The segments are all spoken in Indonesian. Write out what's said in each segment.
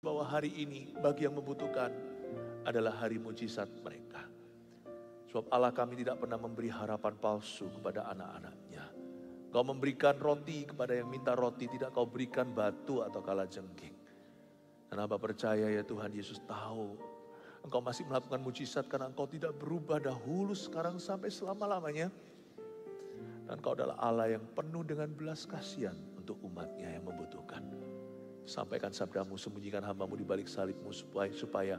bahwa hari ini bagi yang membutuhkan adalah hari mujizat mereka. Sebab Allah kami tidak pernah memberi harapan palsu kepada anak-anaknya. Kau memberikan roti kepada yang minta roti, tidak kau berikan batu atau kalajengking. Dan Hamba percaya ya Tuhan Yesus tahu Engkau masih melakukan mujizat karena Engkau tidak berubah dahulu, sekarang sampai selama-lamanya. Dan Engkau adalah Allah yang penuh dengan belas kasihan untuk umatnya yang membutuhkan. Sampaikan sabdamu, sembunyikan hamba-Mu di balik salib-Mu supaya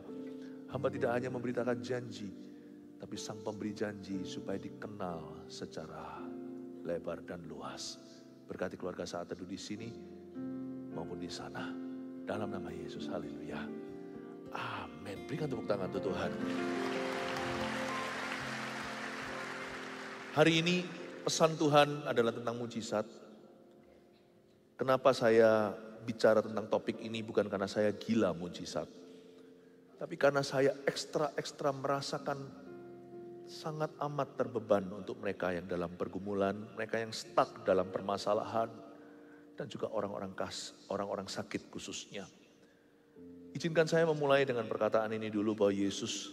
hamba tidak hanya memberitakan janji, tapi Sang Pemberi janji supaya dikenal secara lebar dan luas. Berkati keluarga saat teduh di sini maupun di sana. Dalam nama Yesus, haleluya. Amin. Berikan tepuk tangan untuk Tuhan. Hari ini pesan Tuhan adalah tentang mujizat. Kenapa saya bicara tentang topik ini bukan karena saya gila mujizat. Tapi karena saya ekstra merasakan sangat amat terbeban untuk mereka yang dalam pergumulan, mereka yang stuck dalam permasalahan, dan juga orang-orang sakit khususnya. Izinkan saya memulai dengan perkataan ini dulu bahwa Yesus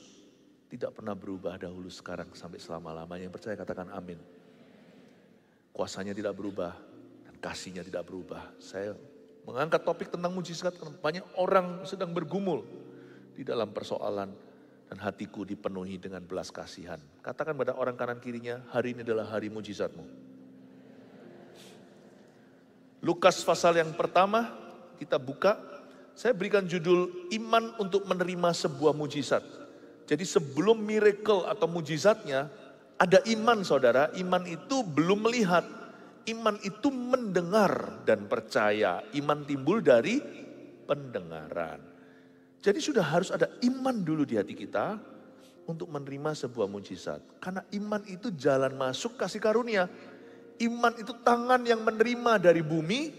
tidak pernah berubah dahulu, sekarang, sampai selama-lamanya. Yang percaya katakan amin. Kuasanya tidak berubah dan kasihnya tidak berubah. Saya mengangkat topik tentang mujizat karena banyak orang sedang bergumul di dalam persoalan dan hatiku dipenuhi dengan belas kasihan. Katakan pada orang kanan kirinya, hari ini adalah hari mujizatmu. Lukas pasal yang pertama kita buka, saya berikan judul iman untuk menerima sebuah mujizat. Jadi sebelum miracle atau mujizatnya ada iman saudara, iman itu belum melihat. Iman itu mendengar dan percaya. Iman timbul dari pendengaran. Jadi sudah harus ada iman dulu di hati kita untuk menerima sebuah mujizat. Karena iman itu jalan masuk kasih karunia. Iman itu tangan yang menerima dari bumi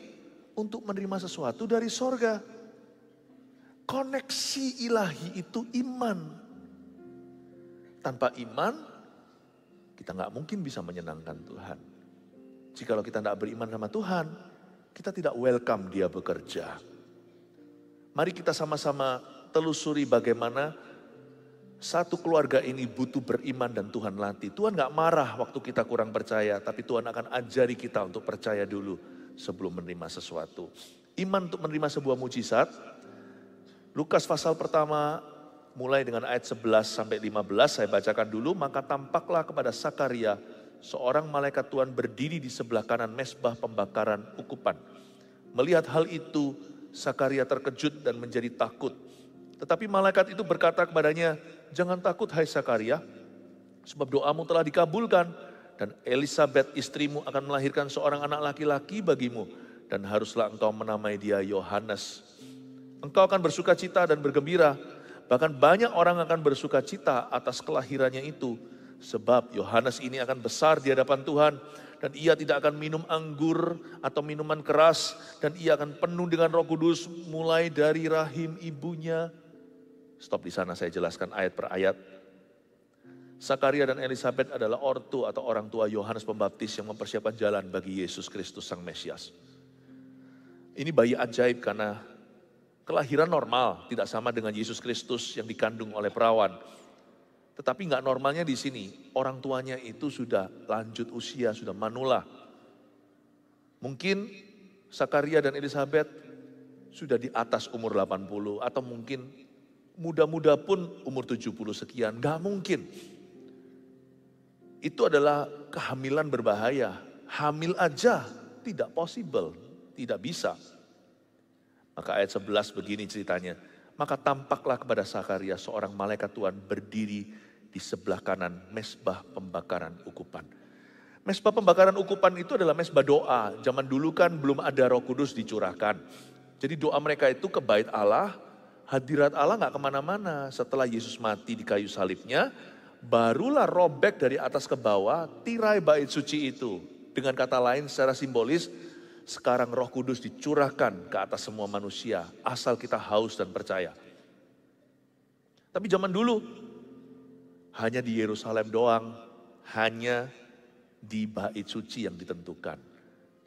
untuk menerima sesuatu dari sorga. Koneksi ilahi itu iman. Tanpa iman kita nggak mungkin bisa menyenangkan Tuhan. Jikalau kita tidak beriman sama Tuhan, kita tidak welcome Dia bekerja. Mari kita sama-sama telusuri bagaimana satu keluarga ini butuh beriman dan Tuhan latih. Tuhan gak marah waktu kita kurang percaya, tapi Tuhan akan ajari kita untuk percaya dulu sebelum menerima sesuatu. Iman untuk menerima sebuah mujizat. Lukas pasal pertama mulai dengan ayat 11 sampai 15 saya bacakan dulu. Maka tampaklah kepada Sakaria seorang malaikat Tuhan berdiri di sebelah kanan mezbah pembakaran ukupan. Melihat hal itu, Sakaria terkejut dan menjadi takut. Tetapi malaikat itu berkata kepadanya, jangan takut hai Sakaria, sebab doamu telah dikabulkan. Dan Elisabet istrimu akan melahirkan seorang anak laki-laki bagimu. Dan haruslah engkau menamai dia Yohanes. Engkau akan bersukacita dan bergembira. Bahkan banyak orang akan bersukacita atas kelahirannya itu. Sebab Yohanes ini akan besar di hadapan Tuhan. Dan ia tidak akan minum anggur atau minuman keras. Dan ia akan penuh dengan Roh Kudus mulai dari rahim ibunya. Stop di sana, saya jelaskan ayat per ayat. Sakaria dan Elisabet adalah ortu atau orang tua Yohanes Pembaptis yang mempersiapkan jalan bagi Yesus Kristus Sang Mesias. Ini bayi ajaib karena kelahiran normal, tidak sama dengan Yesus Kristus yang dikandung oleh perawan. Tetapi nggak normalnya di sini, orang tuanya itu sudah lanjut usia, sudah manula. Mungkin Sakaria dan Elisabet sudah di atas umur 80 atau mungkin muda-muda pun umur 70 sekian, nggak mungkin. Itu adalah kehamilan berbahaya. Hamil aja tidak possible, tidak bisa. Maka ayat 11 begini ceritanya. Maka tampaklah kepada Sakaria seorang malaikat Tuhan berdiri di sebelah kanan mezbah pembakaran ukupan. Mezbah pembakaran ukupan itu adalah mezbah doa. Zaman dulu kan belum ada Roh Kudus dicurahkan. Jadi doa mereka itu ke bait Allah, hadirat Allah gak kemana-mana. Setelah Yesus mati di kayu salibnya, barulah robek dari atas ke bawah tirai bait suci itu. Dengan kata lain secara simbolis, sekarang Roh Kudus dicurahkan ke atas semua manusia, asal kita haus dan percaya. Tapi zaman dulu, hanya di Yerusalem doang, hanya di bait suci yang ditentukan.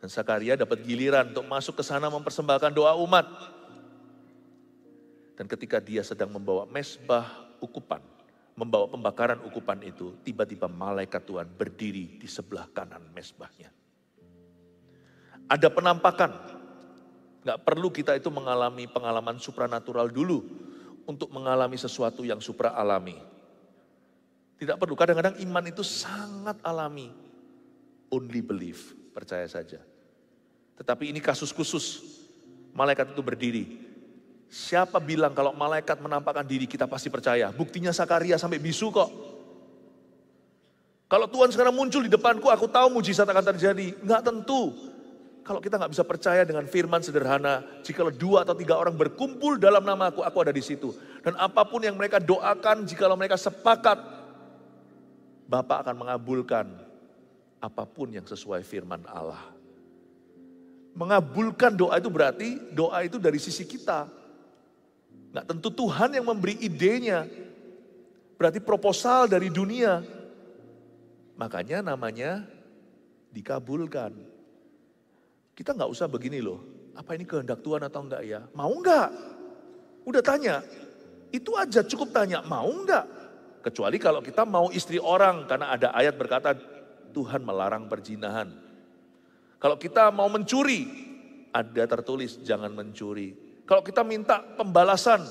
Dan Sakaria dapat giliran untuk masuk ke sana mempersembahkan doa umat. Dan ketika dia sedang membawa mezbah ukupan, membawa pembakaran ukupan itu, tiba-tiba malaikat Tuhan berdiri di sebelah kanan mezbahnya. Ada penampakan. Gak perlu kita itu mengalami pengalaman supranatural dulu untuk mengalami sesuatu yang supra alami. Tidak perlu, kadang-kadang iman itu sangat alami. Only believe, percaya saja. Tetapi ini kasus khusus, malaikat itu berdiri. Siapa bilang kalau malaikat menampakkan diri kita pasti percaya? Buktinya Sakaria sampai bisu kok. Kalau Tuhan sekarang muncul di depanku, aku tahu mujizat akan terjadi. Enggak tentu. Kalau kita nggak bisa percaya dengan firman sederhana, jikalau 2 atau 3 orang berkumpul dalam nama aku ada di situ. Dan apapun yang mereka doakan, jikalau mereka sepakat, Bapa akan mengabulkan apapun yang sesuai firman Allah. Mengabulkan doa itu berarti doa itu dari sisi kita. Nggak tentu Tuhan yang memberi idenya. Berarti proposal dari dunia. Makanya namanya dikabulkan. Kita nggak usah begini loh. Apa ini kehendak Tuhan atau enggak ya? Mau enggak? Udah tanya. Itu aja cukup tanya. Mau enggak? Kecuali kalau kita mau istri orang. Karena ada ayat berkata Tuhan melarang perzinahan. Kalau kita mau mencuri. Ada tertulis jangan mencuri. Kalau kita minta pembalasan,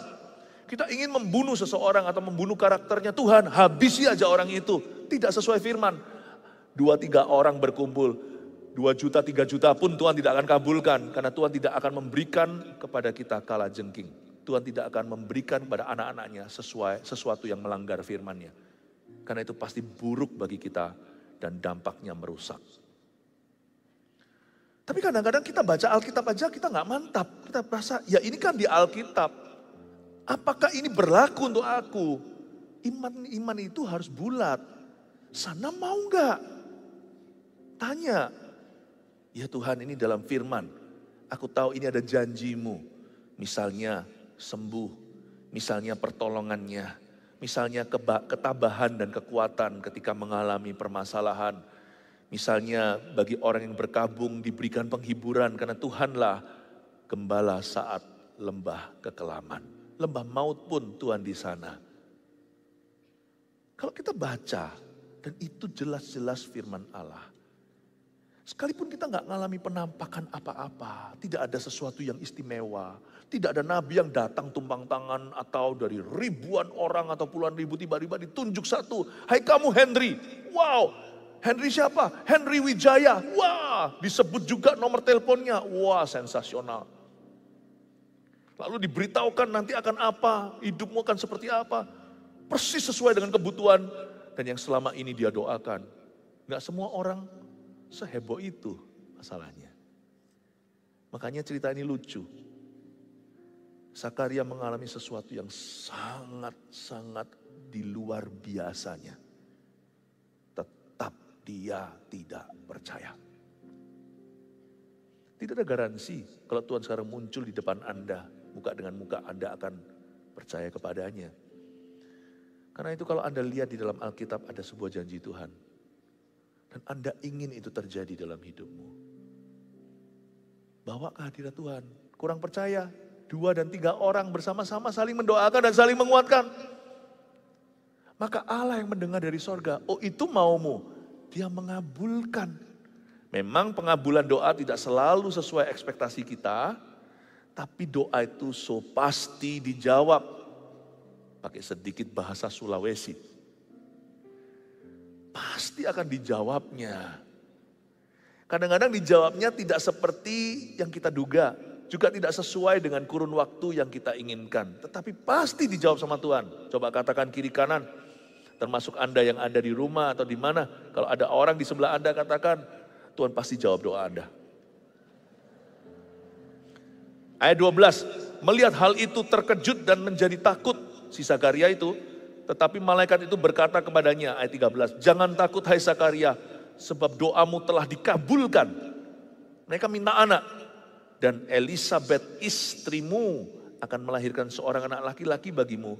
kita ingin membunuh seseorang atau membunuh karakternya, Tuhan habisi aja orang itu. Tidak sesuai firman. 2-3 orang berkumpul, 2 juta, 3 juta pun Tuhan tidak akan kabulkan. Karena Tuhan tidak akan memberikan kepada kita kalajengking. Tuhan tidak akan memberikan kepada anak-anaknya sesuatu yang melanggar firman-Nya. Karena itu pasti buruk bagi kita dan dampaknya merusak. Tapi kadang-kadang kita baca Alkitab aja kita nggak mantap. Kita merasa ya ini kan di Alkitab. Apakah ini berlaku untuk aku? Iman itu harus bulat. Sana mau nggak? Tanya. Ya Tuhan ini dalam firman. Aku tahu ini ada janjimu. Misalnya sembuh. Misalnya pertolongannya. Misalnya ketabahan dan kekuatan ketika mengalami permasalahan. Misalnya bagi orang yang berkabung diberikan penghiburan karena Tuhanlah gembala saat lembah kekelaman. Lembah maut pun Tuhan di sana. Kalau kita baca dan itu jelas-jelas firman Allah. Sekalipun kita nggak ngalami penampakan apa-apa, tidak ada sesuatu yang istimewa, tidak ada nabi yang datang tumpang tangan atau dari ribuan orang atau puluhan ribu tiba-tiba ditunjuk satu. Hai kamu Henry, wow. Henry siapa? Henry Wijaya. Wah, disebut juga nomor teleponnya. Wah, sensasional. Lalu diberitahukan nanti akan apa, hidupmu akan seperti apa. Persis sesuai dengan kebutuhan. Dan yang selama ini dia doakan. Gak semua orang seheboh itu masalahnya. Makanya cerita ini lucu. Sakaria mengalami sesuatu yang sangat-sangat di luar biasanya. Dia tidak percaya. Tidak ada garansi kalau Tuhan sekarang muncul di depan Anda, muka dengan muka Anda akan percaya kepadanya. Karena itu kalau Anda lihat di dalam Alkitab ada sebuah janji Tuhan. Dan Anda ingin itu terjadi dalam hidupmu. Bawa kehadirat Tuhan. Kurang percaya, 2 dan 3 orang bersama-sama saling mendoakan dan saling menguatkan. Maka Allah yang mendengar dari sorga, oh itu maumu. Dia mengabulkan. Memang pengabulan doa tidak selalu sesuai ekspektasi kita. Tapi doa itu so pasti dijawab. Pakai sedikit bahasa Sulawesi. Pasti akan dijawabnya. Kadang-kadang dijawabnya tidak seperti yang kita duga. Juga tidak sesuai dengan kurun waktu yang kita inginkan. Tetapi pasti dijawab sama Tuhan. Coba katakan kiri kanan. Termasuk Anda yang ada di rumah atau di mana. Kalau ada orang di sebelah Anda katakan, Tuhan pasti jawab doa Anda. Ayat 12, melihat hal itu terkejut dan menjadi takut si Sakaria itu. Tetapi malaikat itu berkata kepadanya, ayat 13, jangan takut hai Sakaria, sebab doamu telah dikabulkan. Mereka minta anak. Dan Elisabet istrimu akan melahirkan seorang anak laki-laki bagimu.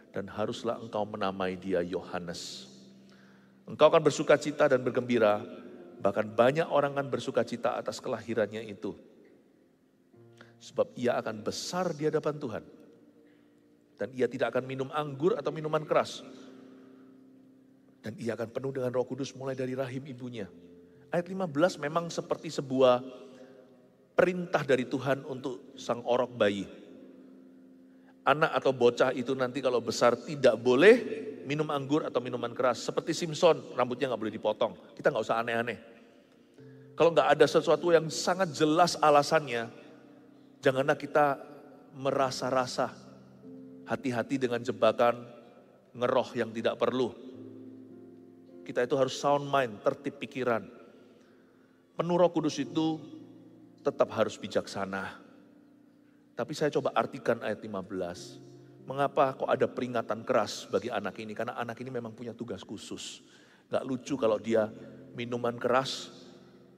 Dan haruslah engkau menamai dia Yohanes. Engkau akan bersukacita dan bergembira. Bahkan banyak orang akan bersukacita atas kelahirannya itu. Sebab ia akan besar di hadapan Tuhan. Dan ia tidak akan minum anggur atau minuman keras. Dan ia akan penuh dengan Roh Kudus mulai dari rahim ibunya. Ayat 15 memang seperti sebuah perintah dari Tuhan untuk sang orok bayi. Anak atau bocah itu nanti kalau besar tidak boleh minum anggur atau minuman keras. Seperti Simpson, rambutnya nggak boleh dipotong. Kita nggak usah aneh-aneh. Kalau nggak ada sesuatu yang sangat jelas alasannya, janganlah kita merasa-rasa. Hati-hati dengan jebakan ngeroh yang tidak perlu. Kita itu harus sound mind, tertib pikiran. Penuh Roh Kudus itu tetap harus bijaksana. Tapi saya coba artikan ayat 15. Mengapa kok ada peringatan keras bagi anak ini? Karena anak ini memang punya tugas khusus. Gak lucu kalau dia minuman keras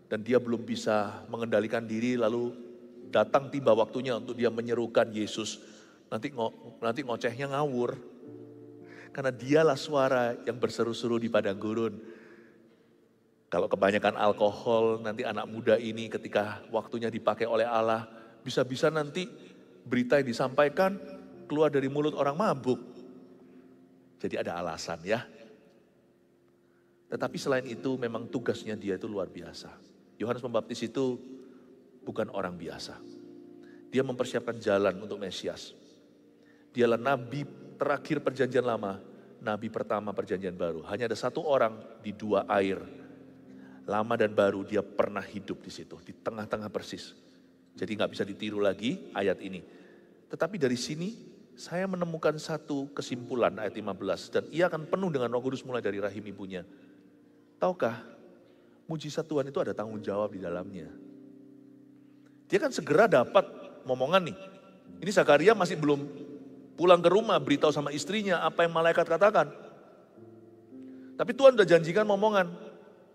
dan dia belum bisa mengendalikan diri, lalu datang tiba waktunya untuk dia menyerukan Yesus. Nanti ngocehnya ngawur. Karena dialah suara yang berseru-seru di padang gurun. Kalau kebanyakan alkohol, nanti anak muda ini ketika waktunya dipakai oleh Allah, bisa-bisa nanti berita yang disampaikan keluar dari mulut orang mabuk. Jadi ada alasan ya. Tetapi selain itu memang tugasnya dia itu luar biasa. Yohanes Pembaptis itu bukan orang biasa. Dia mempersiapkan jalan untuk Mesias. Dialah nabi terakhir perjanjian lama, nabi pertama perjanjian baru. Hanya ada satu orang di dua air. Lama dan baru dia pernah hidup di situ, di tengah-tengah persis. Jadi nggak bisa ditiru lagi ayat ini. Tetapi dari sini saya menemukan satu kesimpulan ayat 15. Dan ia akan penuh dengan Roh Kudus mulai dari rahim ibunya. Tahukah, mujizat Tuhan itu ada tanggung jawab di dalamnya. Dia kan segera dapat momongan nih. Ini Zakaria masih belum pulang ke rumah, beritahu sama istrinya apa yang malaikat katakan. Tapi Tuhan udah janjikan momongan.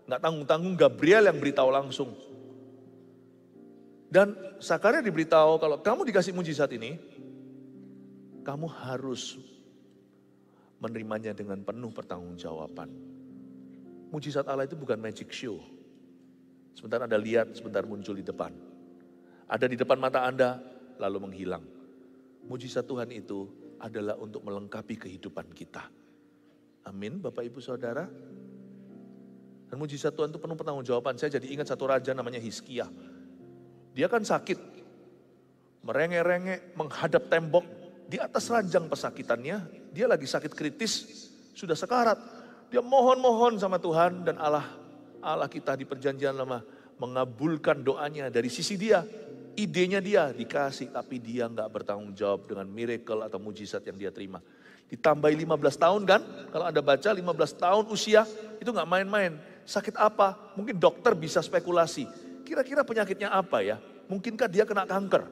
Nggak tanggung-tanggung Gabriel yang beritahu langsung. Dan Zakaria diberitahu kalau kamu dikasih mujizat ini, kamu harus menerimanya dengan penuh pertanggungjawaban. Mujizat Allah itu bukan magic show. Sebentar Anda lihat, sebentar muncul di depan. Ada di depan mata Anda, lalu menghilang. Mujizat Tuhan itu adalah untuk melengkapi kehidupan kita. Amin, Bapak Ibu Saudara. Dan mujizat Tuhan itu penuh pertanggungjawaban. Saya jadi ingat satu raja namanya Hizkia. Dia kan sakit, merengek-rengek, menghadap tembok. Di atas ranjang pesakitannya, dia lagi sakit kritis, sudah sekarat. Dia mohon-mohon sama Tuhan dan Allah kita di perjanjian lama mengabulkan doanya dari sisi dia. Idenya dia dikasih, tapi dia nggak bertanggung jawab dengan miracle atau mujizat yang dia terima. Ditambahi 15 tahun kan, kalau Anda baca 15 tahun usia, itu nggak main-main. Sakit apa? Mungkin dokter bisa spekulasi. Kira-kira penyakitnya apa ya? Mungkinkah dia kena kanker?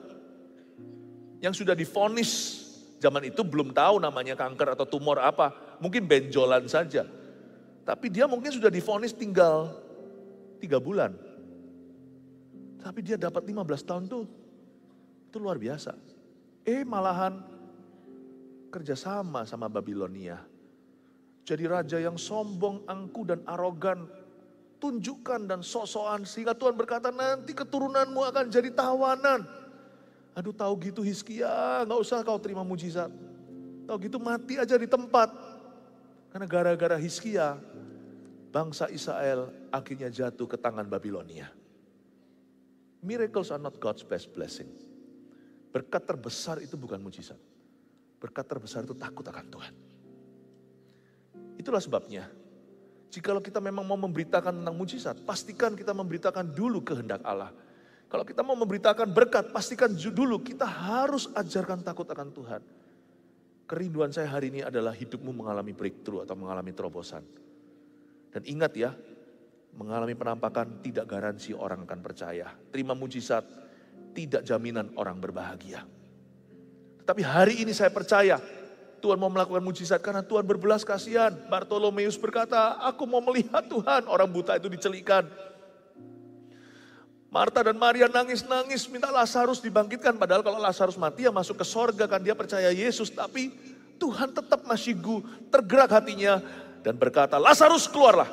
Yang sudah divonis, zaman itu belum tahu namanya kanker atau tumor apa. Mungkin benjolan saja. Tapi dia mungkin sudah divonis tinggal 3 bulan. Tapi dia dapat 15 tahun tuh. Itu luar biasa. Malahan kerjasama sama Babilonia. Jadi raja yang sombong, angku dan arogan. Tunjukkan dan sok-sokan sehingga Tuhan berkata nanti keturunanmu akan jadi tawanan. Aduh tahu gitu Hizkia, gak usah kau terima mujizat. Tahu gitu mati aja di tempat. Karena gara-gara Hizkia, bangsa Israel akhirnya jatuh ke tangan Babilonia. Miracles are not God's best blessing. Berkat terbesar itu bukan mujizat. Berkat terbesar itu takut akan Tuhan. Itulah sebabnya, jikalau kita memang mau memberitakan tentang mujizat, pastikan kita memberitakan dulu kehendak Allah. Kalau kita mau memberitakan berkat, pastikan dulu kita harus ajarkan takut akan Tuhan. Kerinduan saya hari ini adalah hidupmu mengalami breakthrough atau mengalami terobosan. Dan ingat ya, mengalami penampakan tidak garansi orang akan percaya. Terima mujizat tidak jaminan orang berbahagia. Tetapi hari ini saya percaya Tuhan mau melakukan mujizat karena Tuhan berbelas kasihan. Bartolomeus berkata, aku mau melihat Tuhan. Orang buta itu dicelikan. Marta dan Maria nangis-nangis minta Lazarus dibangkitkan. Padahal kalau Lazarus mati ya masuk ke sorga kan dia percaya Yesus. Tapi Tuhan tetap masih tergerak hatinya dan berkata, Lazarus keluarlah.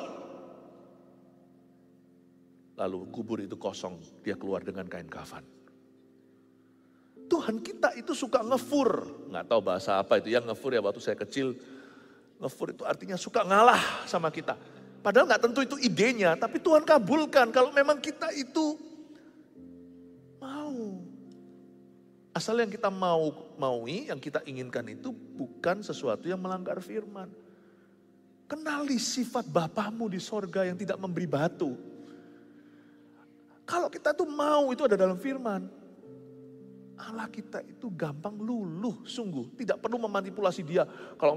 Lalu kubur itu kosong, dia keluar dengan kain kafan. Tuhan kita itu suka ngefur. Nggak tahu bahasa apa itu ya ngefur ya, waktu saya kecil. Ngefur itu artinya suka ngalah sama kita. Padahal nggak tentu itu idenya, tapi Tuhan kabulkan kalau memang kita itu mau. Asal yang kita maui, yang kita inginkan itu bukan sesuatu yang melanggar firman. Kenali sifat Bapamu di sorga yang tidak memberi batu. Kalau kita tuh mau, itu ada dalam firman. Allah kita itu gampang luluh, sungguh. Tidak perlu memanipulasi dia. Kalau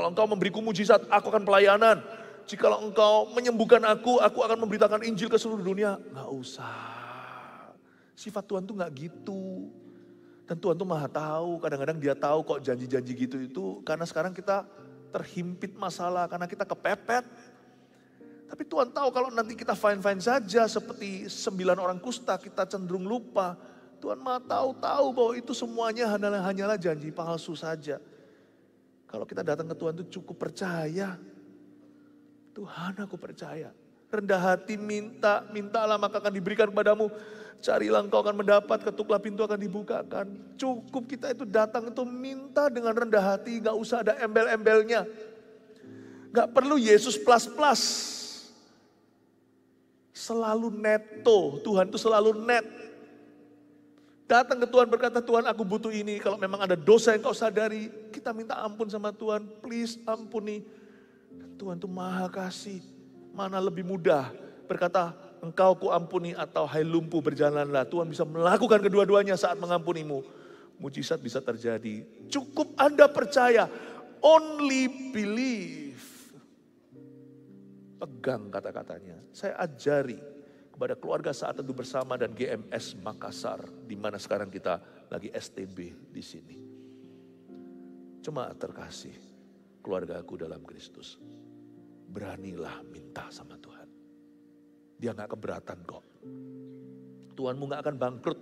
engkau memberiku mujizat, aku akan pelayanan. Jikalau engkau menyembuhkan aku akan memberitakan Injil ke seluruh dunia. Nggak usah. Sifat Tuhan tuh nggak gitu. Dan Tuhan tuh maha tahu, kadang-kadang dia tahu kok janji-janji gitu itu. Karena sekarang kita terhimpit masalah, karena kita kepepet. Tapi Tuhan tahu kalau nanti kita fine-fine saja seperti 9 orang kusta, kita cenderung lupa. Tuhan maha tahu bahwa itu semuanya hanyalah janji palsu saja. Kalau kita datang ke Tuhan itu cukup percaya. Tuhan aku percaya. Rendah hati mintalah maka akan diberikan kepadamu. Carilah engkau akan mendapat, ketuklah pintu akan dibukakan. Cukup kita itu datang itu minta dengan rendah hati, gak usah ada embel-embelnya. Gak perlu Yesus plus-plus. Selalu neto, Tuhan itu selalu net. Datang ke Tuhan berkata, Tuhan aku butuh ini. Kalau memang ada dosa yang kau sadari, kita minta ampun sama Tuhan. Please ampuni. Tuhan itu maha kasih. Mana lebih mudah berkata, engkau ku ampuni atau hai lumpuh berjalanlah. Tuhan bisa melakukan kedua-duanya saat mengampunimu. Mujizat bisa terjadi. Cukup Anda percaya. Only believe. Pegang kata-katanya. Saya ajari kepada keluarga Saat Teduh Bersama dan GMS Makassar, di mana sekarang kita lagi STB di sini. Cuma terkasih, keluargaku dalam Kristus, beranilah minta sama Tuhan. Dia gak keberatan kok. Tuhanmu gak akan bangkrut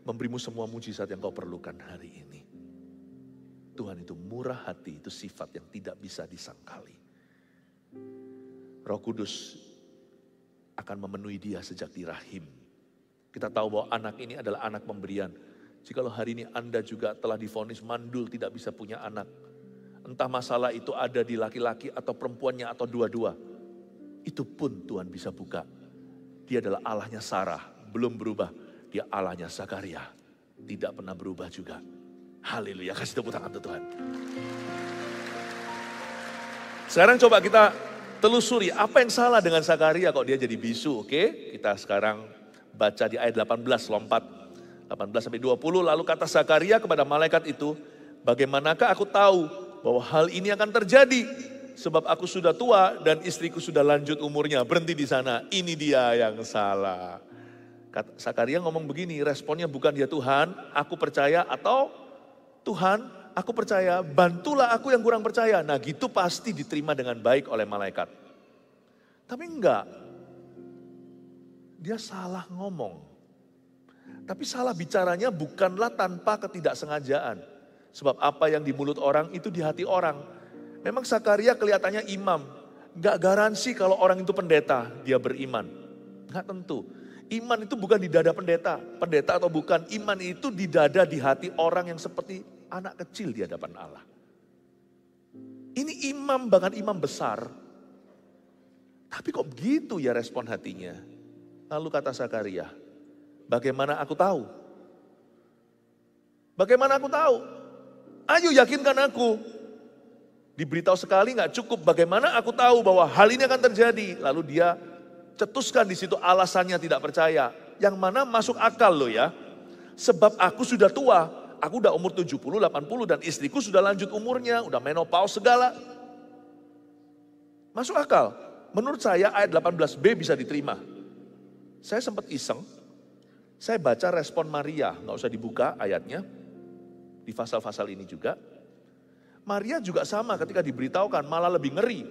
memberimu semua mujizat yang kau perlukan hari ini. Tuhan itu murah hati, itu sifat yang tidak bisa disangkali. Roh Kudus akan memenuhi dia sejak di rahim. Kita tahu bahwa anak ini adalah anak pemberian. Jikalau hari ini Anda juga telah divonis mandul tidak bisa punya anak. Entah masalah itu ada di laki-laki atau perempuannya atau dua-dua. Itu pun Tuhan bisa buka. Dia adalah Allahnya Sarah, belum berubah. Dia Allahnya Zakaria, tidak pernah berubah juga. Haleluya, kasih tepuk tangan untuk Tuhan. Sekarang coba kita telusuri apa yang salah dengan Zakaria kok dia jadi bisu, oke? Kita sekarang baca di ayat 18, lompat 18 sampai 20. Lalu kata Zakaria kepada malaikat itu, bagaimanakah aku tahu bahwa hal ini akan terjadi? Sebab aku sudah tua dan istriku sudah lanjut umurnya. Berhenti di sana, ini dia yang salah. Zakaria ngomong begini, responnya bukan ya Tuhan, aku percaya, atau Tuhan, aku percaya, bantulah aku yang kurang percaya. Nah gitu pasti diterima dengan baik oleh malaikat. Tapi enggak. Dia salah ngomong. Tapi salah bicaranya bukanlah tanpa ketidaksengajaan. Sebab apa yang di mulut orang itu di hati orang. Memang Zakaria kelihatannya imam. Enggak garansi kalau orang itu pendeta, dia beriman. Enggak tentu. Iman itu bukan di dada pendeta. Pendeta atau bukan, iman itu di dada, di hati orang yang seperti anak kecil di hadapan Allah. Ini imam, bahkan imam besar. Tapi kok begitu ya respon hatinya? Lalu kata Zakaria, bagaimana aku tahu? Bagaimana aku tahu? Ayo yakinkan aku. Diberitahu sekali gak cukup, bagaimana aku tahu bahwa hal ini akan terjadi? Lalu dia cetuskan di situ alasannya tidak percaya. Yang mana masuk akal loh ya. Sebab aku sudah tua. Aku udah umur 70, 80 dan istriku sudah lanjut umurnya. Udah menopause segala. Masuk akal. Menurut saya ayat 18b bisa diterima. Saya sempat iseng. Saya baca respon Maria. Gak usah dibuka ayatnya. Di pasal-pasal ini juga. Maria juga sama ketika diberitahukan malah lebih ngeri.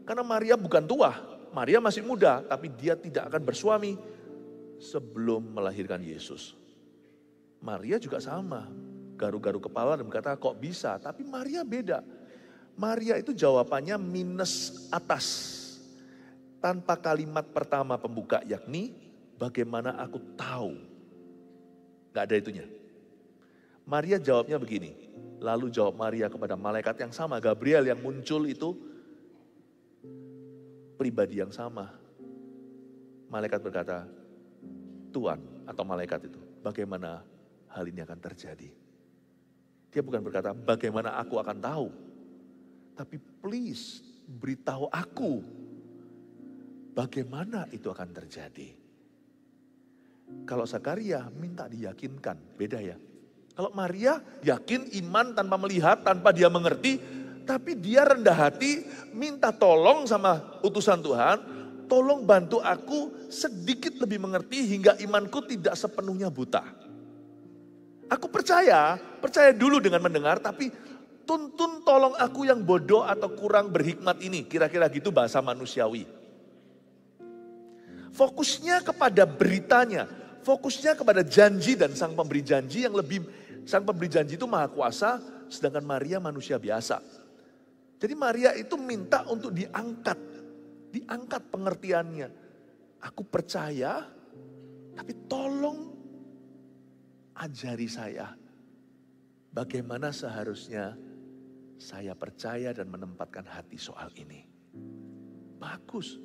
Karena Maria bukan tua. Maria masih muda, tapi dia tidak akan bersuami sebelum melahirkan Yesus. Maria juga sama, garu-garu kepala dan berkata kok bisa, tapi Maria beda. Maria itu jawabannya minus atas. Tanpa kalimat pertama pembuka yakni bagaimana aku tahu. Gak ada itunya. Maria jawabnya begini. Lalu jawab Maria kepada malaikat yang sama, Gabriel yang muncul itu pribadi yang sama. Malaikat berkata, Tuhan atau malaikat itu, bagaimana hal ini akan terjadi? Dia bukan berkata, bagaimana aku akan tahu? Tapi please, beritahu aku, bagaimana itu akan terjadi? Kalau Zakaria minta diyakinkan, beda ya. Kalau Maria yakin iman tanpa melihat, tanpa dia mengerti, tapi dia rendah hati, minta tolong sama utusan Tuhan, tolong bantu aku sedikit lebih mengerti hingga imanku tidak sepenuhnya buta. Aku percaya dulu dengan mendengar, tapi tuntun tolong aku yang bodoh atau kurang berhikmat ini. Kira-kira gitu bahasa manusiawi. Fokusnya kepada beritanya, fokusnya kepada janji dan sang pemberi janji yang lebih, sang pemberi janji itu maha kuasa, sedangkan Maria manusia biasa. Jadi Maria itu minta untuk diangkat pengertiannya. Aku percaya, tapi tolong ajari saya bagaimana seharusnya saya percaya dan menempatkan hati soal ini. Bagus,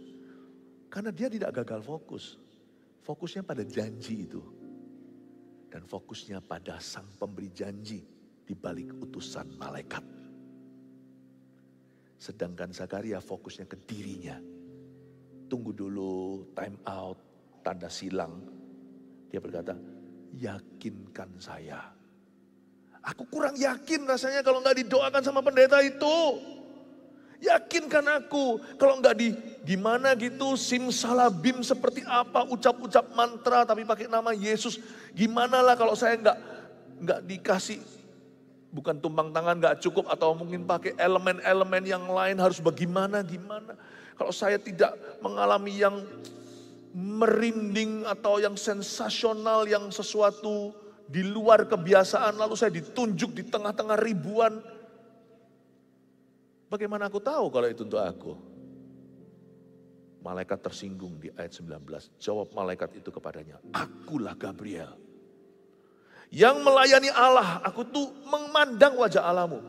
karena dia tidak gagal fokus. Fokusnya pada janji itu. Dan fokusnya pada sang pemberi janji di balik utusan malaikat. Sedangkan Zakaria fokusnya ke dirinya. Tunggu dulu, time out, tanda silang. Dia berkata, yakinkan saya. Aku kurang yakin rasanya kalau nggak didoakan sama pendeta itu. Yakinkan aku, kalau nggak gimana gitu, simsalabim seperti apa, ucap-ucap mantra tapi pakai nama Yesus. Gimana lah kalau saya nggak dikasih, bukan tumpang tangan nggak cukup, atau mungkin pakai elemen-elemen yang lain harus bagaimana. Kalau saya tidak mengalami yang merinding atau yang sensasional, yang sesuatu di luar kebiasaan, lalu saya ditunjuk di tengah-tengah ribuan. Bagaimana aku tahu kalau itu untuk aku? Malaikat tersinggung di ayat 19. Jawab malaikat itu kepadanya, akulah Gabriel. Yang melayani Allah, aku tuh memandang wajah Allahmu.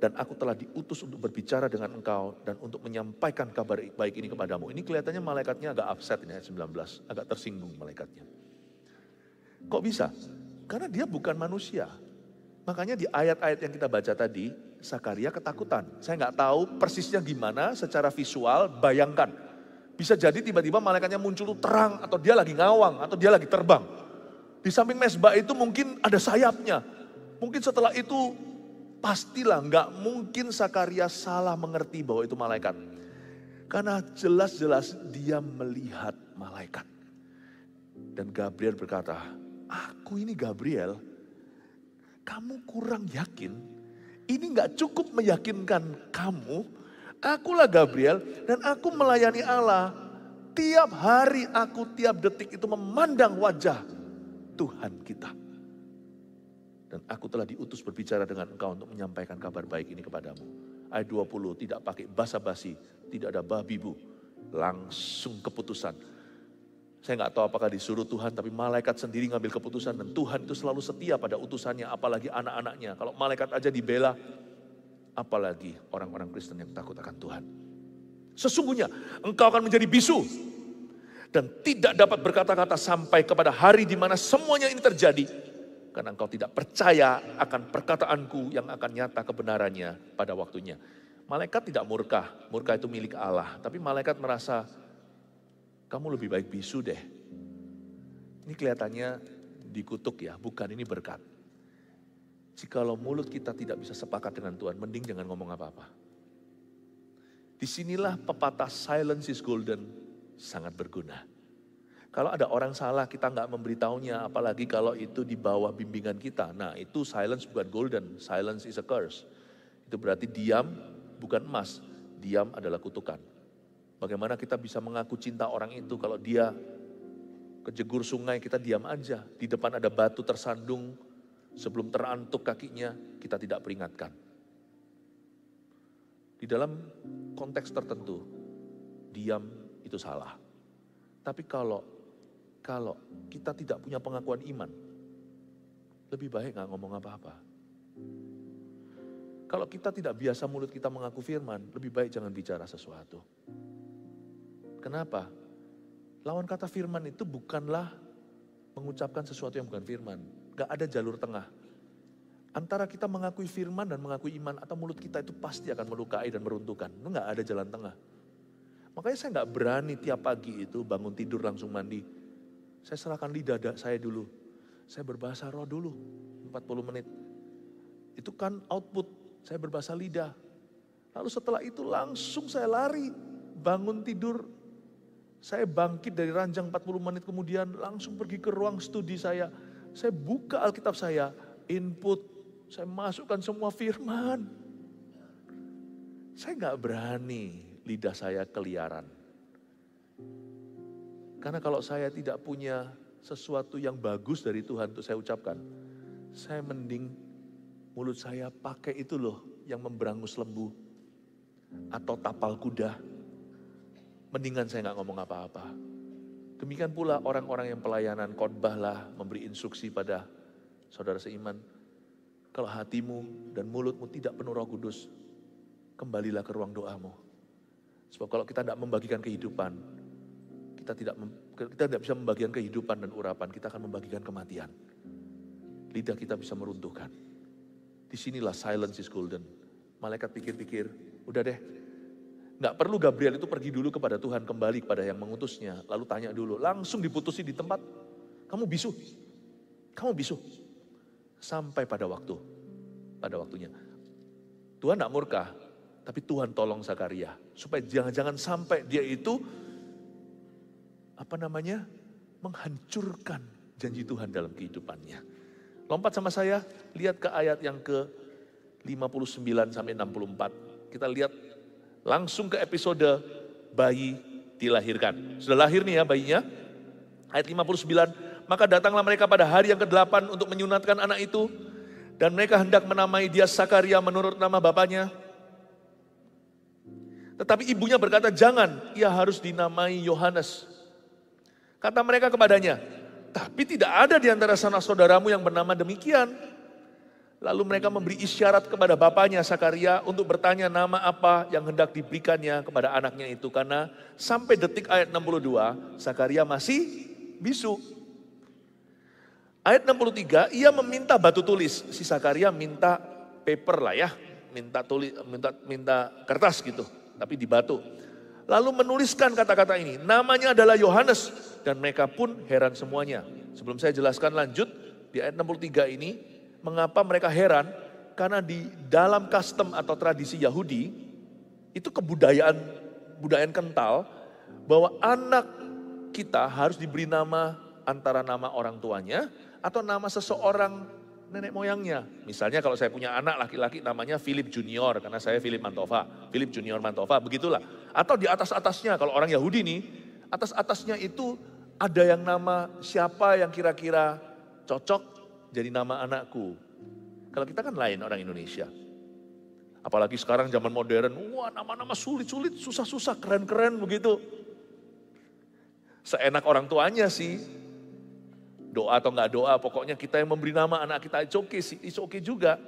Dan aku telah diutus untuk berbicara dengan engkau dan untuk menyampaikan kabar baik ini kepadamu. Ini kelihatannya malaikatnya agak upset ini ayat 19. Agak tersinggung malaikatnya. Kok bisa? Karena dia bukan manusia. Makanya di ayat-ayat yang kita baca tadi, Zakaria ketakutan. Saya nggak tahu persisnya gimana secara visual, bayangkan. Bisa jadi tiba-tiba malaikatnya muncul terang, atau dia lagi ngawang, atau dia lagi terbang. Di samping mezbah itu mungkin ada sayapnya. Mungkin setelah itu pastilah nggak mungkin Zakaria salah mengerti bahwa itu malaikat. Karena jelas-jelas dia melihat malaikat. Dan Gabriel berkata, aku ini Gabriel, kamu kurang yakin? Ini gak cukup meyakinkan kamu. Akulah Gabriel dan aku melayani Allah. Tiap hari aku, tiap detik itu memandang wajah Tuhan kita. Dan aku telah diutus berbicara dengan engkau untuk menyampaikan kabar baik ini kepadamu. Ayat 20, tidak pakai basa-basi, tidak ada babi bu. Langsung keputusan. Saya nggak tahu apakah disuruh Tuhan, tapi malaikat sendiri ngambil keputusan. Dan Tuhan itu selalu setia pada utusannya, apalagi anak-anaknya. Kalau malaikat aja dibela, apalagi orang-orang Kristen yang takut akan Tuhan. Sesungguhnya engkau akan menjadi bisu. Dan tidak dapat berkata-kata sampai kepada hari di mana semuanya ini terjadi. Karena engkau tidak percaya akan perkataanku yang akan nyata kebenarannya pada waktunya. Malaikat tidak murka, murka itu milik Allah. Tapi malaikat merasa, kamu lebih baik bisu deh. Ini kelihatannya dikutuk ya, bukan ini berkat. Jikalau mulut kita tidak bisa sepakat dengan Tuhan, mending jangan ngomong apa-apa. Disinilah pepatah silence is golden sangat berguna. Kalau ada orang salah kita nggak memberitahunya, apalagi kalau itu di bawah bimbingan kita. Nah itu silence bukan golden, silence is a curse. Itu berarti diam bukan emas, diam adalah kutukan. Bagaimana kita bisa mengaku cinta orang itu kalau dia kejegur sungai, kita diam aja. Di depan ada batu tersandung, sebelum terantuk kakinya, kita tidak peringatkan. Di dalam konteks tertentu, diam itu salah. Tapi kalau kita tidak punya pengakuan iman, lebih baik gak ngomong apa-apa. Kalau kita tidak biasa mulut kita mengaku firman, lebih baik jangan bicara sesuatu. Kenapa? Lawan kata firman itu bukanlah mengucapkan sesuatu yang bukan firman. Gak ada jalur tengah. Antara kita mengakui firman dan mengakui iman atau mulut kita itu pasti akan melukai dan meruntuhkan. Itu gak ada jalan tengah. Makanya saya gak berani tiap pagi itu bangun tidur langsung mandi. Saya serahkan lidah saya dulu. Saya berbahasa roh dulu 40 menit. Itu kan output. Saya berbahasa lidah. Lalu setelah itu langsung saya lari. Bangun tidur. Saya bangkit dari ranjang 40 menit kemudian langsung pergi ke ruang studi saya. Saya buka Alkitab saya. Input. Saya masukkan semua firman. Saya gak berani lidah saya keliaran. Karena kalau saya tidak punya sesuatu yang bagus dari Tuhan untuk saya ucapkan. Saya mending mulut saya pakai itu loh yang memberangus lembu atau tapal kuda. Mendingan saya gak ngomong apa-apa. Demikian pula orang-orang yang pelayanan khotbah lah memberi instruksi pada saudara seiman. Kalau hatimu dan mulutmu tidak penuh Roh Kudus, kembalilah ke ruang doamu. Sebab kalau kita tidak membagikan kehidupan, kita tidak bisa membagikan kehidupan dan urapan, kita akan membagikan kematian. Lidah kita bisa meruntuhkan. Disinilah silence is golden. Malaikat pikir-pikir, udah deh. Gak perlu Gabriel itu pergi dulu kepada Tuhan, kembali kepada yang mengutusnya. Lalu tanya dulu, langsung diputusin di tempat. Kamu bisu. Sampai pada waktunya. Tuhan gak murka, tapi Tuhan tolong Zakaria. Supaya jangan-jangan sampai dia itu, menghancurkan janji Tuhan dalam kehidupannya. Lompat sama saya, lihat ke ayat yang ke-59 sampai 64. Kita lihat langsung ke episode bayi dilahirkan. Sudah lahir nih ya bayinya. Ayat 59, maka datanglah mereka pada hari yang ke-8 untuk menyunatkan anak itu. Dan mereka hendak menamai dia Zakaria menurut nama bapaknya. Tetapi ibunya berkata, jangan, ia harus dinamai Yohanes. Kata mereka kepadanya, tapi tidak ada di antara sanak saudaramu yang bernama demikian. Lalu mereka memberi isyarat kepada bapaknya Zakaria untuk bertanya nama apa yang hendak diberikannya kepada anaknya itu. Karena sampai detik ayat 62, Zakaria masih bisu. Ayat 63, ia meminta batu tulis. Si Zakaria minta paper lah ya, minta kertas gitu, tapi di batu. Lalu menuliskan kata-kata ini, namanya adalah Yohanes, dan mereka pun heran semuanya. Sebelum saya jelaskan lanjut, di ayat 63 ini, mengapa mereka heran? Karena di dalam custom atau tradisi Yahudi, itu budayaan kental, bahwa anak kita harus diberi nama antara nama orang tuanya, atau nama seseorang nenek moyangnya. Misalnya kalau saya punya anak laki-laki namanya Philip Junior, karena saya Philip Mantova, Philip Junior Mantova, begitulah. Atau di atas-atasnya, kalau orang Yahudi nih, atas-atasnya itu ada yang nama siapa yang kira-kira cocok jadi nama anakku. Kalau kita kan lain orang Indonesia. Apalagi sekarang zaman modern, wah nama-nama sulit-sulit, susah-susah, keren-keren begitu. Seenak orang tuanya sih, doa atau enggak doa, pokoknya kita yang memberi nama anak kita, it's okay juga.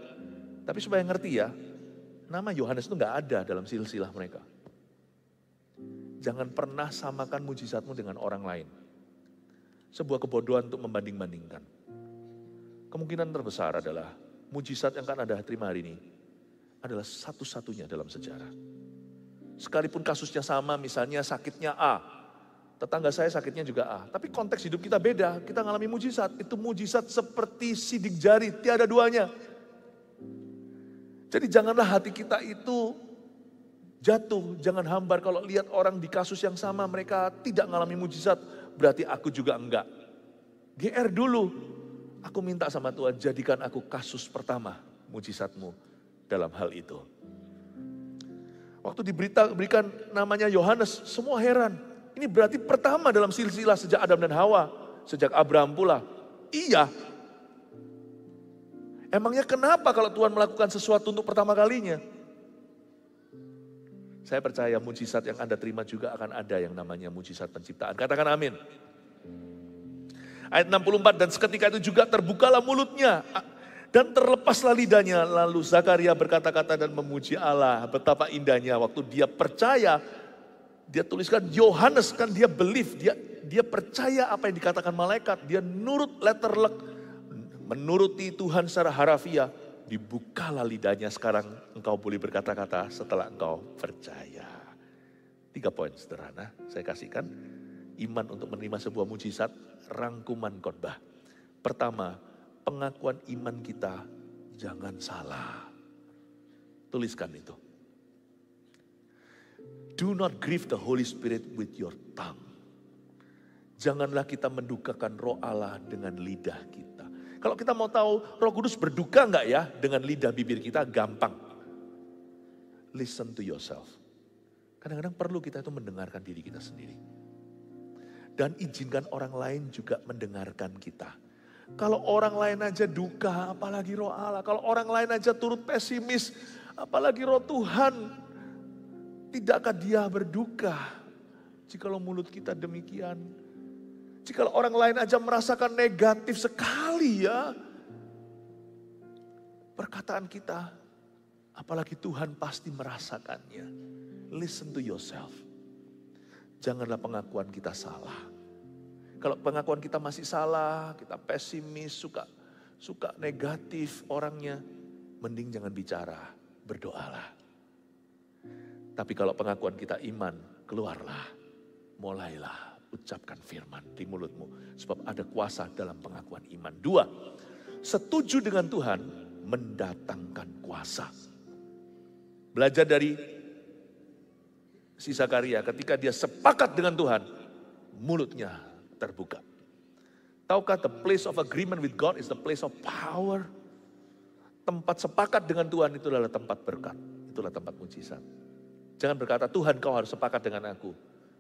Tapi supaya ngerti ya, nama Yohanes itu enggak ada dalam silsilah mereka. Jangan pernah samakan mujizatmu dengan orang lain. Sebuah kebodohan untuk membanding-bandingkan. Kemungkinan terbesar adalah mujizat yang akan Anda terima hari ini adalah satu-satunya dalam sejarah. Sekalipun kasusnya sama, misalnya sakitnya A, tetangga saya sakitnya juga A. Tapi konteks hidup kita beda, kita ngalami mujizat. Itu mujizat seperti sidik jari, tiada duanya. Jadi janganlah hati kita itu jatuh, jangan hambar kalau lihat orang di kasus yang sama, mereka tidak ngalami mujizat, berarti aku juga enggak. GR dulu, aku minta sama Tuhan, jadikan aku kasus pertama mujizatmu dalam hal itu. Waktu diberikan namanya Yohanes, semua heran. Ini berarti pertama dalam silsilah sejak Adam dan Hawa, sejak Abraham pula. Iya. Emangnya kenapa kalau Tuhan melakukan sesuatu untuk pertama kalinya? Saya percaya mujizat yang Anda terima juga akan ada yang namanya mujizat penciptaan. Katakan amin. Ayat 64, dan seketika itu juga terbukalah mulutnya dan terlepaslah lidahnya. Lalu Zakaria berkata-kata dan memuji Allah. Betapa indahnya waktu dia percaya. Dia tuliskan Yohanes, kan dia believe, dia percaya apa yang dikatakan malaikat. Dia nurut letter luck, menuruti Tuhan secara harafiah. Dibukalah lidahnya, sekarang engkau boleh berkata-kata setelah engkau percaya. 3 poin sederhana saya kasihkan. Iman untuk menerima sebuah mujizat, rangkuman khotbah. Pertama, pengakuan iman kita jangan salah. Tuliskan itu. Do not grieve the Holy Spirit with your tongue. Janganlah kita mendukakan roh Allah dengan lidah kita. Kalau kita mau tahu Roh Kudus berduka enggak ya dengan lidah bibir kita, gampang. Listen to yourself. Kadang-kadang perlu kita itu mendengarkan diri kita sendiri. Dan izinkan orang lain juga mendengarkan kita. Kalau orang lain aja duka, apalagi roh Allah. Kalau orang lain aja turut pesimis, apalagi roh Tuhan. Tidakkah dia berduka jikalau mulut kita demikian? Jikalau orang lain aja merasakan negatif sekali ya perkataan kita, apalagi Tuhan pasti merasakannya. Listen to yourself. Janganlah pengakuan kita salah. Kalau pengakuan kita masih salah, kita pesimis, suka negatif orangnya, mending jangan bicara, berdoalah. Tapi kalau pengakuan kita iman, keluarlah, mulailah ucapkan firman di mulutmu. Sebab ada kuasa dalam pengakuan iman. 2, setuju dengan Tuhan mendatangkan kuasa. Belajar dari si Zakaria, ketika dia sepakat dengan Tuhan, mulutnya terbuka. Tahukah the place of agreement with God is the place of power. Tempat sepakat dengan Tuhan itu adalah tempat berkat. Itulah tempat mujizat. Jangan berkata, Tuhan kau harus sepakat dengan aku.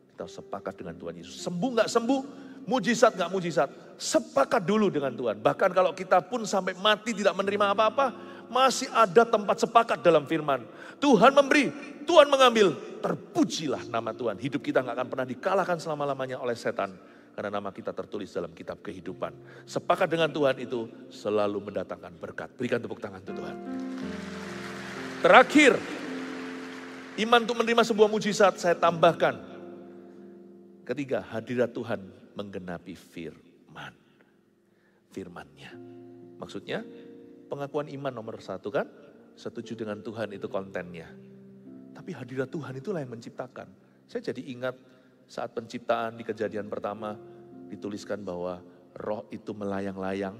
Kita harus sepakat dengan Tuhan Yesus. Sembuh gak sembuh, mujizat gak mujizat. Sepakat dulu dengan Tuhan. Bahkan kalau kita pun sampai mati tidak menerima apa-apa, masih ada tempat sepakat dalam firman. Tuhan memberi, Tuhan mengambil. Terpujilah nama Tuhan. Hidup kita gak akan pernah dikalahkan selama-lamanya oleh setan. Karena nama kita tertulis dalam kitab kehidupan. Sepakat dengan Tuhan itu selalu mendatangkan berkat. Berikan tepuk tangan untuk Tuhan. Terakhir, iman untuk menerima sebuah mujizat saya tambahkan. Ketiga, hadirat Tuhan menggenapi firman. Firman-Nya. Maksudnya, pengakuan iman nomor 1 kan, setuju dengan Tuhan itu kontennya. Tapi hadirat Tuhan itulah yang menciptakan. Saya jadi ingat saat penciptaan di Kejadian pertama, dituliskan bahwa roh itu melayang-layang.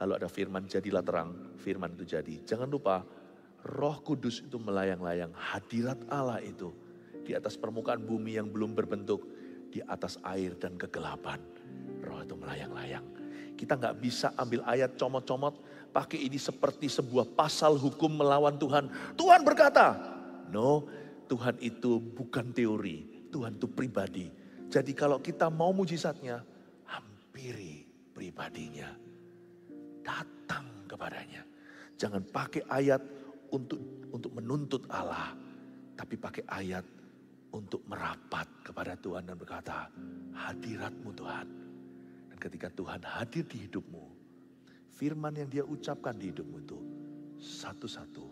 Lalu ada firman, jadilah terang, firman itu jadi. Jangan lupa, Roh Kudus itu melayang-layang, hadirat Allah itu di atas permukaan bumi yang belum berbentuk, di atas air dan kegelapan. Roh itu melayang-layang. Kita gak bisa ambil ayat comot-comot, pakai ini seperti sebuah pasal hukum melawan Tuhan. Tuhan berkata, no, Tuhan itu bukan teori, Tuhan itu pribadi. Jadi kalau kita mau mujizatnya, hampiri pribadinya. Datang kepadanya. Jangan pakai ayat untuk menuntut Allah, tapi pakai ayat untuk merapat kepada Tuhan dan berkata, hadirat-Mu Tuhan. Dan ketika Tuhan hadir di hidupmu, firman yang Dia ucapkan di hidupmu itu satu-satu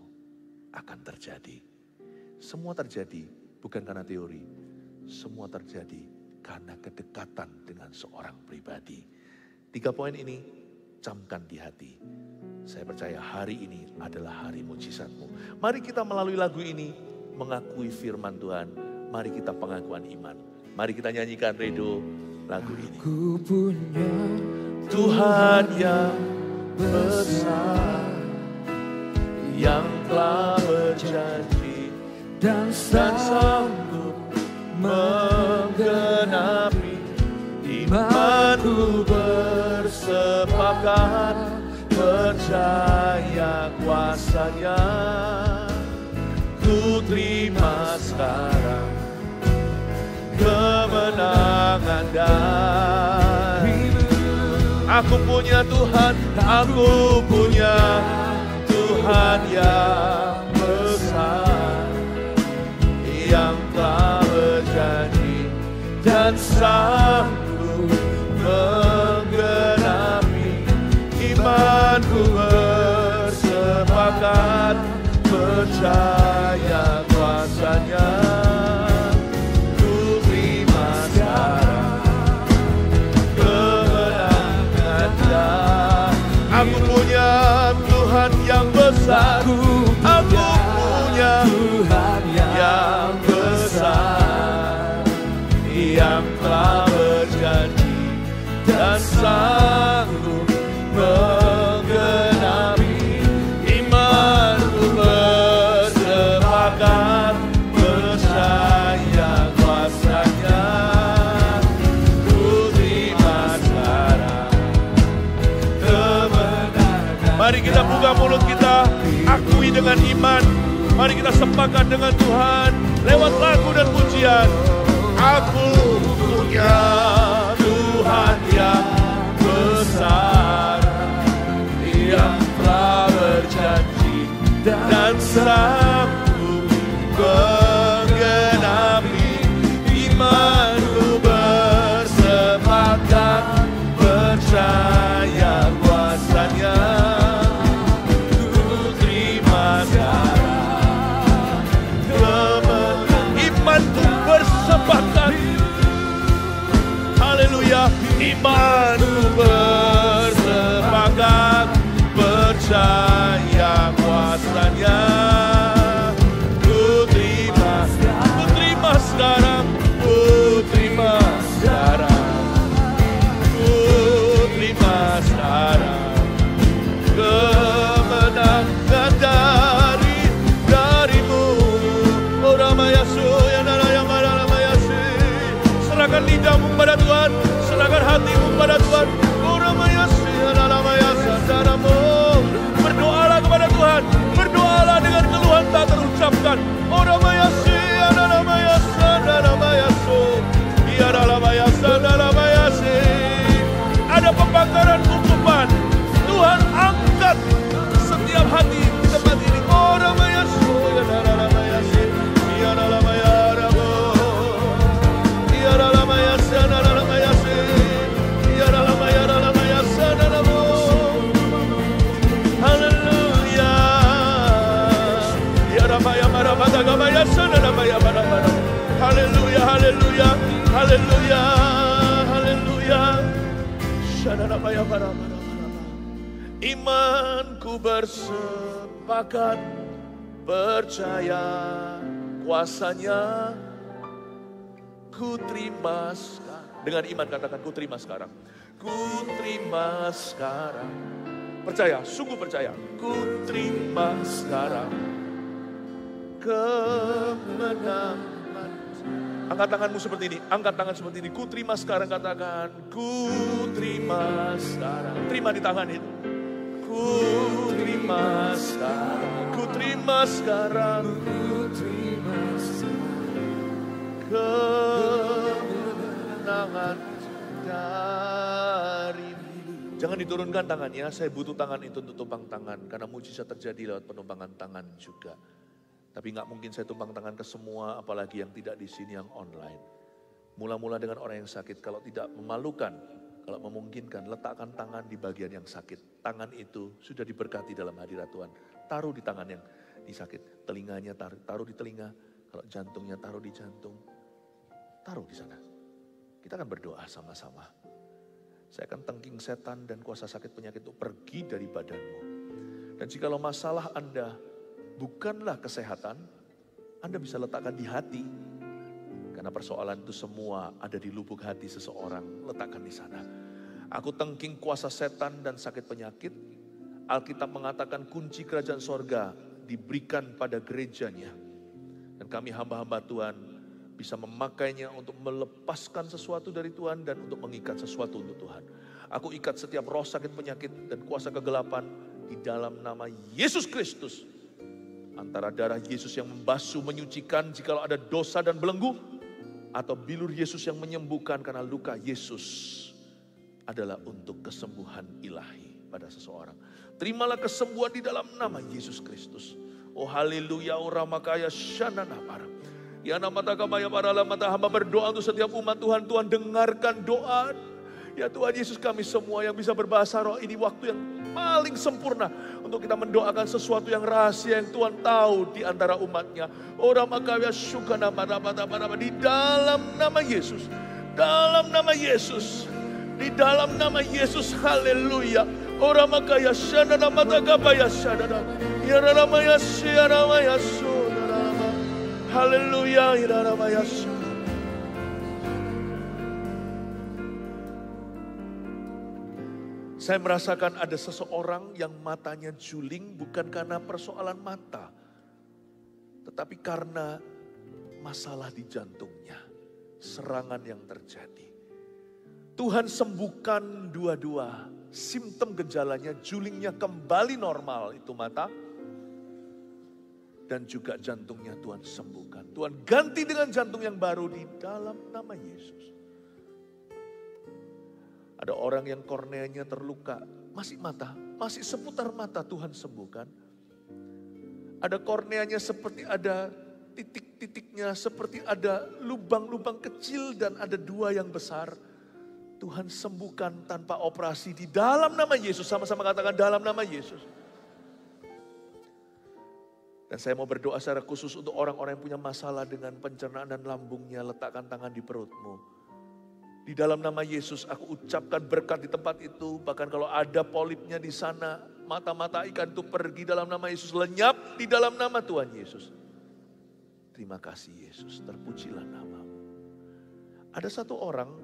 akan terjadi. Semua terjadi bukan karena teori, semua terjadi karena kedekatan dengan seorang pribadi. 3 poin ini camkan di hati. Saya percaya hari ini adalah hari mujizatmu. Mari kita melalui lagu ini mengakui firman Tuhan. Mari kita pengakuan iman. Mari kita nyanyikan Redo lagu ini. Aku punya Tuhan yang besar, yang telah berjanji dan sanggup menggenapi imanku bersepakat. Percaya kuasanya, ku terima sekarang kemenangan darimu. Aku punya Tuhan, aku punya Tuhan yang besar, yang telah berjanji dan sanggup menggenapi telah berjanji dan sanggup menggenapi. Imanku bersepakat percaya kuasa-Nya. Ku terima sekarang kebenaran. Mari kita buka mulut kita, akui dengan iman. Mari kita sepakat dengan Tuhan lewat lagu dan pujian. Aku punya Tuhan yang besar, yang telah berjanji dan sanggup menggenapi. Imanku bersepakat percaya kuasa-Nya. Ku terima sekarang kebenaran. Imanku bersepakat. Haleluya. Imanku bersepakat percaya kuasa-Nya. Ku terima sekarang, ku terima sekarang, ku terima sekarang kemenangan darimu. Oh Ramayasu, ya Narayamayasi. Serahkan lidahmu kepada Tuhan, serahkan hatimu kepada Tuhan. Oh Ramayasi, ya Narayamayasa daramu. Berdoalah kepada Tuhan, berdoalah dengan keluhan tak terucapkan. Oh Ramayasi, ya Naramayasa daramayasu, ya Naramayasa daramayasi. Ada pembakaran hukuman. Tuhan angkat setiap hati di tempat ini. Oh Ramayasu, ya Naramayasi, ya Naramayaramu, ya Naramayasa Naramayasi, ya Naramayaramayasa daramu. Haleluya. Ya Ramaya Marabadagamaya Sanamaya Marabada. Haleluya, haleluya, haleluya, haleluya. Sanamaya Marabada. Imanku bersepakat percaya kuasa-Nya. Ku terima sekarang. Dengan iman katakan, ku terima sekarang. Ku terima sekarang. Percaya, sungguh percaya. Ku terima sekarang kemenangan. Angkat tanganmu seperti ini, angkat tangan seperti ini. Ku terima sekarang, katakan. Ku terima sekarang. Terima di tangan itu. Ku terima sekarang. Ku terima sekarang. Ku terima sekarang kemenangan darimu. Jangan diturunkan tangannya, saya butuh tangan itu untuk tumpang tangan. Karena mujizat terjadi lewat penumpangan tangan juga. Tapi nggak mungkin saya tumpang tangan ke semua, apalagi yang tidak di sini, yang online. Mula-mula dengan orang yang sakit, kalau tidak memalukan, kalau memungkinkan, letakkan tangan di bagian yang sakit. Tangan itu sudah diberkati dalam hadirat Tuhan. Taruh di tangan yang disakit. Telinganya taruh di telinga, kalau jantungnya taruh di jantung. Taruh di sana. Kita akan berdoa sama-sama. Saya akan tengking setan dan kuasa sakit penyakit itu pergi dari badanmu. Dan jikalau masalah Anda bukanlah kesehatan, Anda bisa letakkan di hati. Karena persoalan itu semua ada di lubuk hati seseorang, letakkan di sana. Aku tengking kuasa setan dan sakit penyakit. Alkitab mengatakan kunci kerajaan sorga diberikan pada gerejanya. Dan kami hamba-hamba Tuhan bisa memakainya untuk melepaskan sesuatu dari Tuhan dan untuk mengikat sesuatu untuk Tuhan. Aku ikat setiap roh sakit penyakit dan kuasa kegelapan di dalam nama Yesus Kristus. Antara darah Yesus yang membasuh, menyucikan jikalau ada dosa dan belenggu, atau bilur Yesus yang menyembuhkan karena luka Yesus adalah untuk kesembuhan ilahi pada seseorang. Terimalah kesembuhan di dalam nama Yesus Kristus. Oh haleluya, uramakaya shanana para. Ya nama takamaya para lamata, hamba berdoa untuk setiap umat Tuhan. Tuhan dengarkan doa. Ya Tuhan Yesus, kami semua yang bisa berbahasa roh, ini waktu yang paling sempurna untuk kita mendoakan sesuatu yang rahasia yang Tuhan tahu di antara umatnya. Ora makaya syukana pada di dalam nama Yesus. Dalam nama Yesus. Di dalam nama Yesus. Haleluya. Ora makaya syadana mata kapaya syadana. Ya ramaya syadana Haleluya. Ya ramaya syadana. Saya merasakan ada seseorang yang matanya juling bukan karena persoalan mata, tetapi karena masalah di jantungnya, serangan yang terjadi. Tuhan sembuhkan dua-dua, simptom gejalanya, julingnya kembali normal itu mata, dan juga jantungnya Tuhan sembuhkan. Tuhan ganti dengan jantung yang baru di dalam nama Yesus. Ada orang yang korneanya terluka, masih mata, masih seputar mata Tuhan sembuhkan. Ada korneanya seperti ada titik-titiknya, seperti ada lubang-lubang kecil dan ada dua yang besar. Tuhan sembuhkan tanpa operasi di dalam nama Yesus. Sama-sama katakan dalam nama Yesus. Dan saya mau berdoa secara khusus untuk orang-orang yang punya masalah dengan pencernaan dan lambungnya. Letakkan tangan di perutmu. Di dalam nama Yesus aku ucapkan berkat di tempat itu. Bahkan kalau ada polipnya di sana, mata-mata ikan itu pergi dalam nama Yesus. Lenyap di dalam nama Tuhan Yesus. Terima kasih Yesus, terpujilah namamu. Ada satu orang,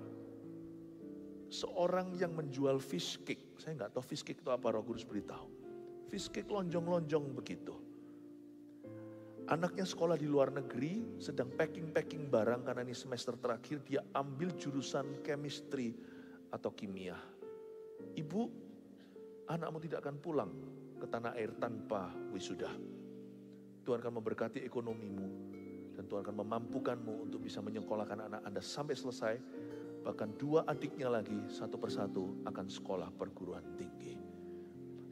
seorang yang menjual fish cake. Saya nggak tahu fish cake itu apa, Roh Kudus beritahu. Fish cake lonjong-lonjong begitu. Anaknya sekolah di luar negeri, sedang packing barang karena ini semester terakhir, dia ambil jurusan chemistry atau kimia. Ibu, anakmu tidak akan pulang ke tanah air tanpa wisuda. Tuhan akan memberkati ekonomimu dan Tuhan akan memampukanmu untuk bisa menyekolahkan anak Anda sampai selesai. Bahkan dua adiknya lagi satu persatu akan sekolah perguruan tinggi.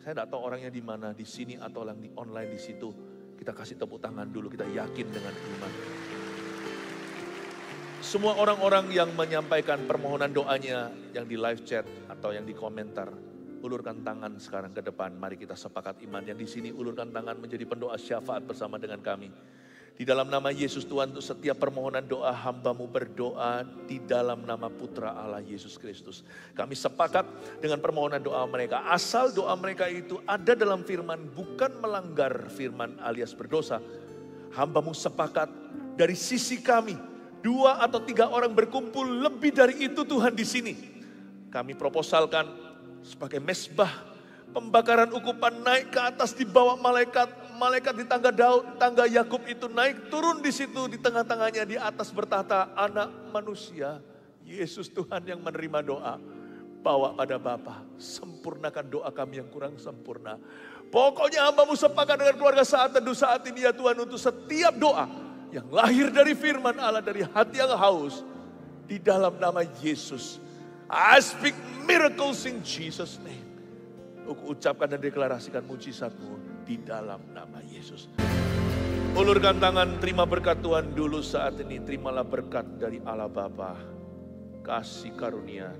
Saya tidak tahu orangnya di mana, di sini atau yang di online di situ. Kita kasih tepuk tangan dulu, kita yakin dengan iman. Semua orang-orang yang menyampaikan permohonan doanya yang di live chat atau yang di komentar, ulurkan tangan sekarang ke depan. Mari kita sepakat iman. Yang di sini ulurkan tangan menjadi pendoa syafaat bersama dengan kami. Di dalam nama Yesus Tuhan, untuk setiap permohonan doa hamba-Mu berdoa di dalam nama Putra Allah Yesus Kristus. Kami sepakat dengan permohonan doa mereka. Asal doa mereka itu ada dalam firman, bukan melanggar firman alias berdosa. Hamba-Mu sepakat dari sisi kami, 2 atau 3 orang berkumpul, lebih dari itu Tuhan di sini. Kami proposalkan sebagai mesbah pembakaran ukupan naik ke atas di bawah malaikat. Malaikat di tangga Daud, tangga Yakub itu naik turun di situ, di tengah-tengahnya di atas bertahta anak manusia. Yesus Tuhan yang menerima doa. Bawa pada Bapa, sempurnakan doa kami yang kurang sempurna. Pokoknya hamba-Mu sepakat dengan keluarga saat teduh saat ini ya Tuhan, untuk setiap doa yang lahir dari firman Allah, dari hati yang haus. Di dalam nama Yesus. I speak miracles in Jesus' name. Aku ucapkan dan deklarasikan mujizat-Mu di dalam nama Yesus. Ulurkan tangan, terima berkat Tuhan dulu saat ini. Terimalah berkat dari Allah Bapa, kasih karunia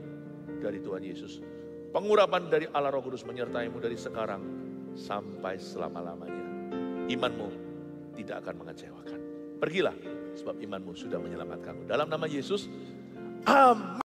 dari Tuhan Yesus, pengurapan dari Allah Roh Kudus menyertai-mu dari sekarang sampai selama-lamanya. Iman-mu tidak akan mengecewakan. Pergilah, sebab iman-mu sudah menyelamatkanmu. Dalam nama Yesus, amin.